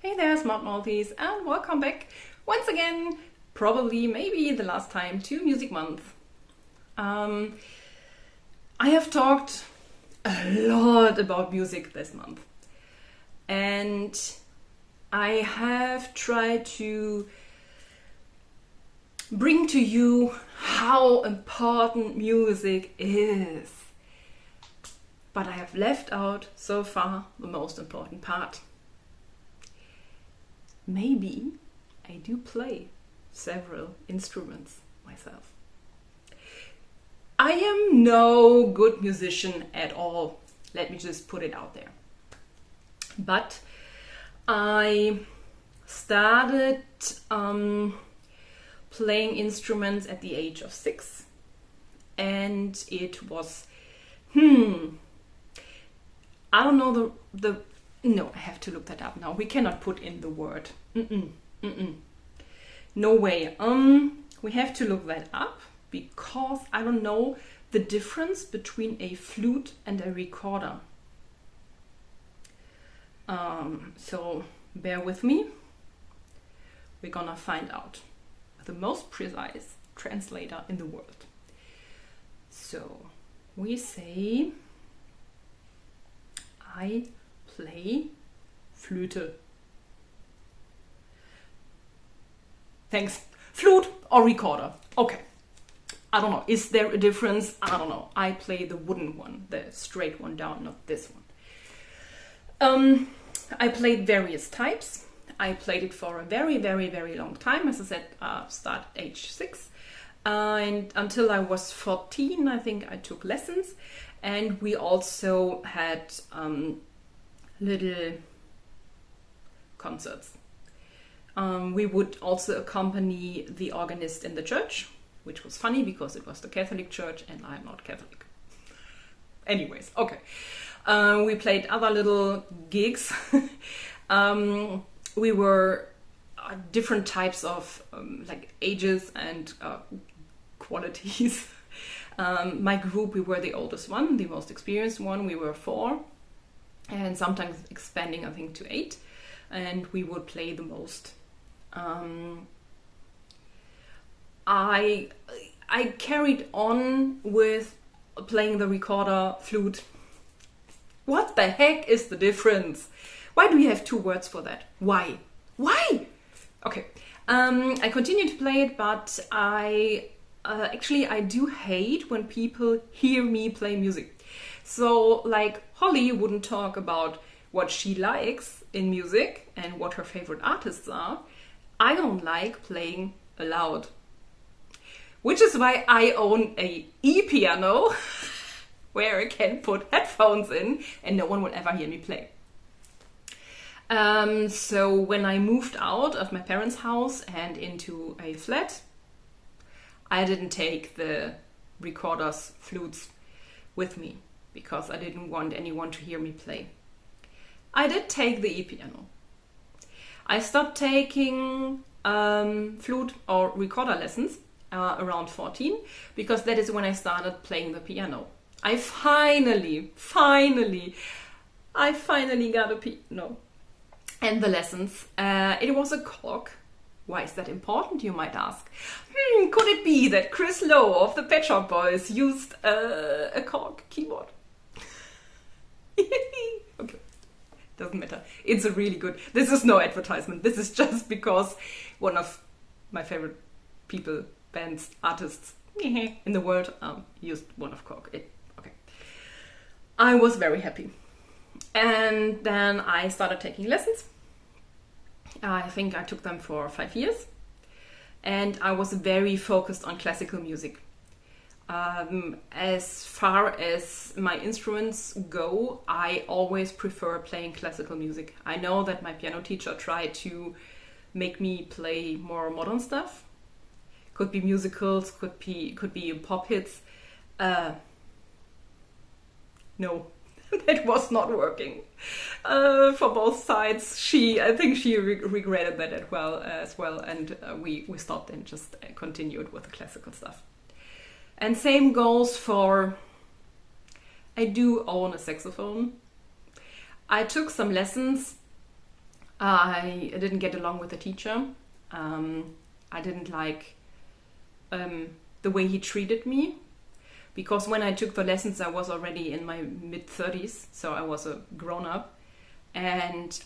Hey there, Smart Maltese, and welcome back once again, probably maybe the last time, to Music Month. I have talked a lot about music this month, and I have tried to bring to you how important music is. But I have left out so far the most important part. Maybe I do play several instruments myself. I am no good musician at all. Let me just put it out there. But I started playing instruments at the age of 6. And it was, I don't know no, I have to look that up now. We cannot put in the word. No way. We have to look that up because I don't know the difference between a flute and a recorder. So bear with me. We're gonna find out the most precise translator in the world. So we say I play Flöte. Thanks. Flute or recorder. Okay. I don't know. Is there a difference? I don't know. I play the wooden one, the straight one down, not this one. I played various types. I played it for a very, very, very long time. As I said, start age 6. And until I was 14, I think I took lessons. And we also had little concerts. We would also accompany the organist in the church, which was funny because it was the Catholic church and I'm not Catholic. Anyways, okay. We played other little gigs. We were different types of like ages and qualities. My group, we were the oldest one, the most experienced one. We were 4. And sometimes expanding, I think, to 8, and we would play the most. I carried on with playing the recorder flute. What the heck is the difference? Why do we have 2 words for that? Why? Okay, I continue to play it, but I do hate when people hear me play music. So, like, Holly wouldn't talk about what she likes in music and what her favorite artists are. I don't like playing aloud. Which is why I own a e-piano where I can put headphones in and no one will ever hear me play. So when I moved out of my parents' house and into a flat, I didn't take the recorders, flutes with me, because I didn't want anyone to hear me play. I did take the e-piano. I stopped taking flute or recorder lessons around 14 because that is when I started playing the piano. I finally got a piano and the lessons. It was a cork. Why is that important, you might ask? Could it be that Chris Lowe of the Pet Shop Boys used a cork keyboard? Okay, doesn't matter. It's a really good. This is no advertisement. This is just because one of my favorite people, bands, artists in the world used one of cork. Okay. I was very happy, and then I started taking lessons. I think I took them for 5 years, and I was very focused on classical music. As far as my instruments go, I always prefer playing classical music. I know that my piano teacher tried to make me play more modern stuff. Could be musicals, could be pop hits. No, that was not working for both sides. I think she regretted that as well, and we stopped and just continued with the classical stuff. And same goes for, I do own a saxophone. I took some lessons I didn't get along with the teacher. I didn't like the way he treated me, because when I took the lessons I was already in my mid-30s, so I was a grown-up. And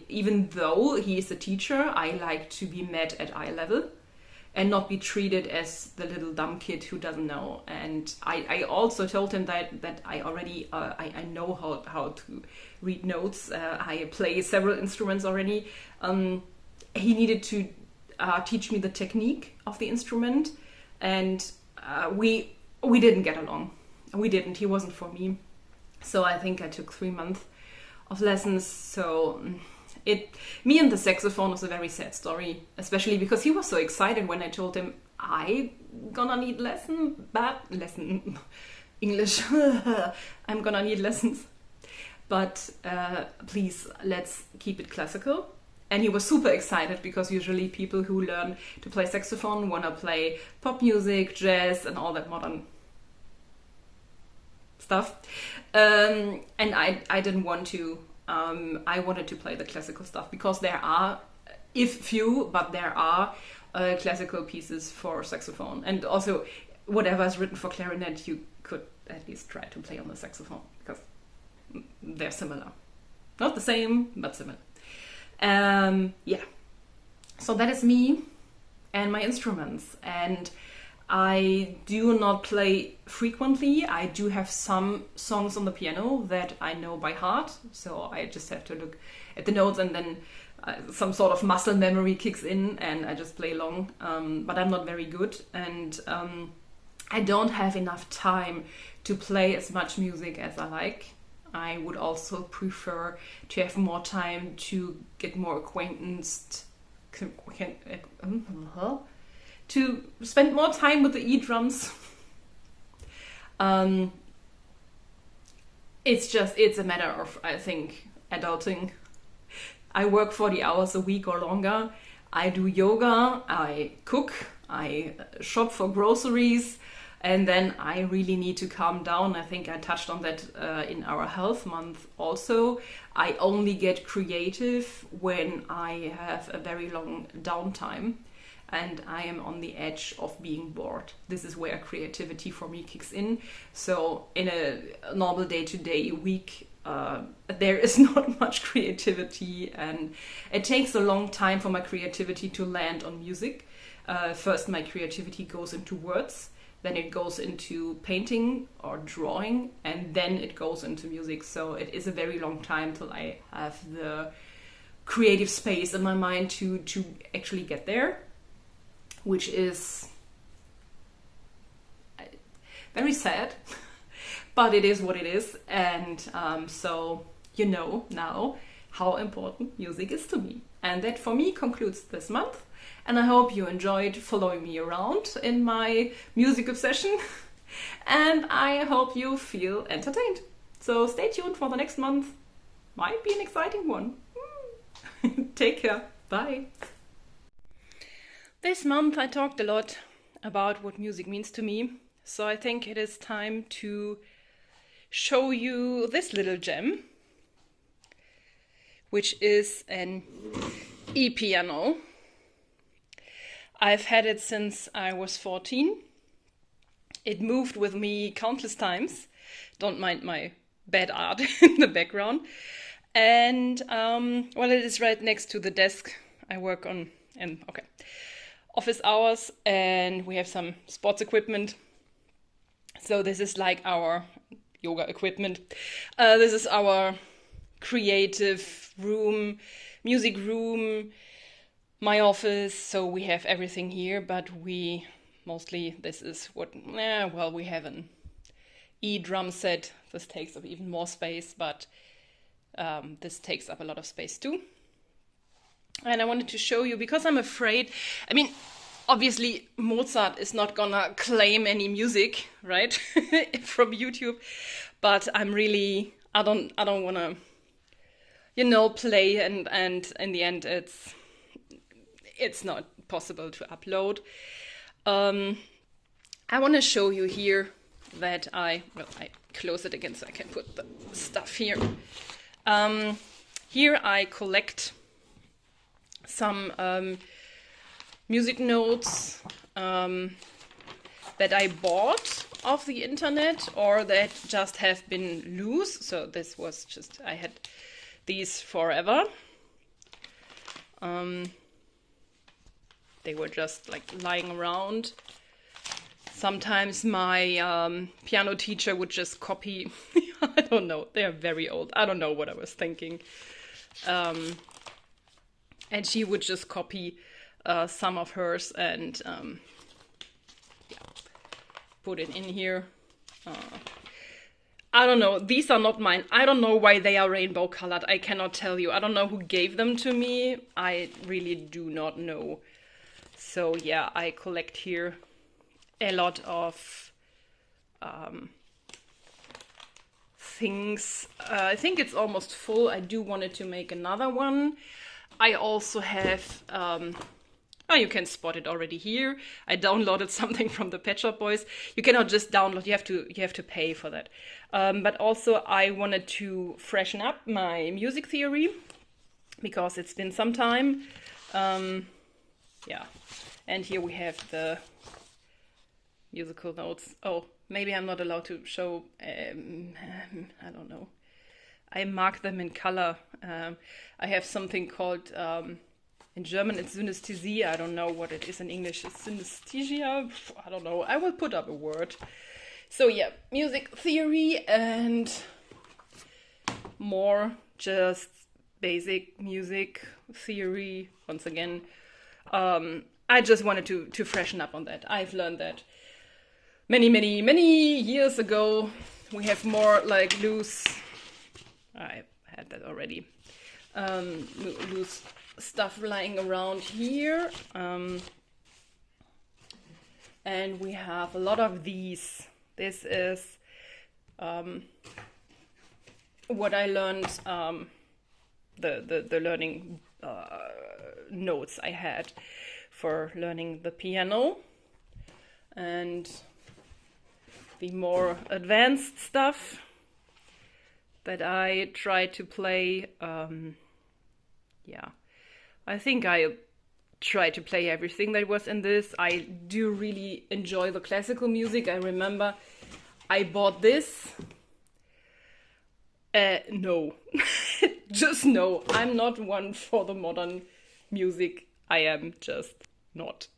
even though he is a teacher, I like to be met at eye level and not be treated as the little dumb kid who doesn't know. And I also told him that I already I know how to read notes. I play several instruments already. He needed to teach me the technique of the instrument, and we didn't get along. We didn't. He wasn't for me. So I think I took 3 months of lessons. So me and the saxophone was a very sad story, especially because he was so excited when I told him I gonna need English. I'm gonna need lessons, but please, let's keep it classical. And he was super excited, because usually people who learn to play saxophone want to play pop music, jazz, and all that modern stuff. And I didn't want to. I wanted to play the classical stuff, because there are, if few, but there are classical pieces for saxophone. And also, whatever is written for clarinet, you could at least try to play on the saxophone, because they're similar. Not the same, but similar. Yeah. So that is me and my instruments. And I do not play frequently. I do have some songs on the piano that I know by heart, so I just have to look at the notes, and then some sort of muscle memory kicks in and I just play along. But I'm not very good, and I don't have enough time to play as much music as I like. I would also prefer to have more time to get more acquainted, to spend more time with the e-drums. It's a matter of, I think, adulting. I work 40 hours a week or longer. I do yoga, I cook, I shop for groceries, and then I really need to calm down. I think I touched on that in our health month also. I only get creative when I have a very long downtime and I am on the edge of being bored. This is where creativity for me kicks in. So in a normal day-to-day week, there is not much creativity, and it takes a long time for my creativity to land on music. First, my creativity goes into words, then it goes into painting or drawing, and then it goes into music. So it is a very long time till I have the creative space in my mind to actually get there, which is very sad, but it is what it is. And so you know now how important music is to me. And that for me concludes this month. And I hope you enjoyed following me around in my music obsession. And I hope you feel entertained. So stay tuned for the next month. Might be an exciting one. Take care. Bye. This month I talked a lot about what music means to me. So I think it is time to show you this little gem, which is an e-piano. I've had it since I was 14. It moved with me countless times. Don't mind my bad art in the background. And well, it is right next to the desk I work on, and okay, office hours, and we have some sports equipment. So this is like our yoga equipment. This is our creative room, music room, my office. So we have everything here, but we mostly, this is what, well, we have an e-drum set. This takes up even more space, but this takes up a lot of space too. And I wanted to show you, because I'm afraid, I mean, obviously Mozart is not gonna claim any music, right, from YouTube, but I'm really, I don't wanna, you know, play, and in the end it's not possible to upload. I want to show you here that I close it again so I can put the stuff here. Here I collect some music notes that I bought off the internet or that just have been loose. So this was just, I had these forever. They were just like lying around. Sometimes my piano teacher would just copy, I don't know, they're very old. I don't know what I was thinking. And she would just copy some of hers and yeah, put it in here. I don't know, these are not mine. I don't know why they are rainbow colored. I cannot tell you. I don't know who gave them to me. I really do not know. So yeah, I collect here a lot of things. I think it's almost full. I do wanted to make another one. I also have, oh, you can spot it already here. I downloaded something from the Pet Shop Boys. You cannot just download, you have to pay for that. But also I wanted to freshen up my music theory because it's been some time. Yeah, and here we have the musical notes. Oh, maybe I'm not allowed to show, I don't know. I mark them in color. I have something called, in German it's Synästhesie. I don't know what it is in English. It's synesthesia. I don't know. I will put up a word. So yeah, music theory and more just basic music theory. Once again, I just wanted to freshen up on that. I've learned that many years ago. We have more like loose, I had that already, loose stuff lying around here. And we have a lot of these. This is what I learned, the learning notes I had for learning the piano. And the more advanced stuff that I try to play, yeah, I think I try to play everything that was in this. I do really enjoy the classical music. I remember I bought this. No, just no. I'm not one for the modern music. I am just not.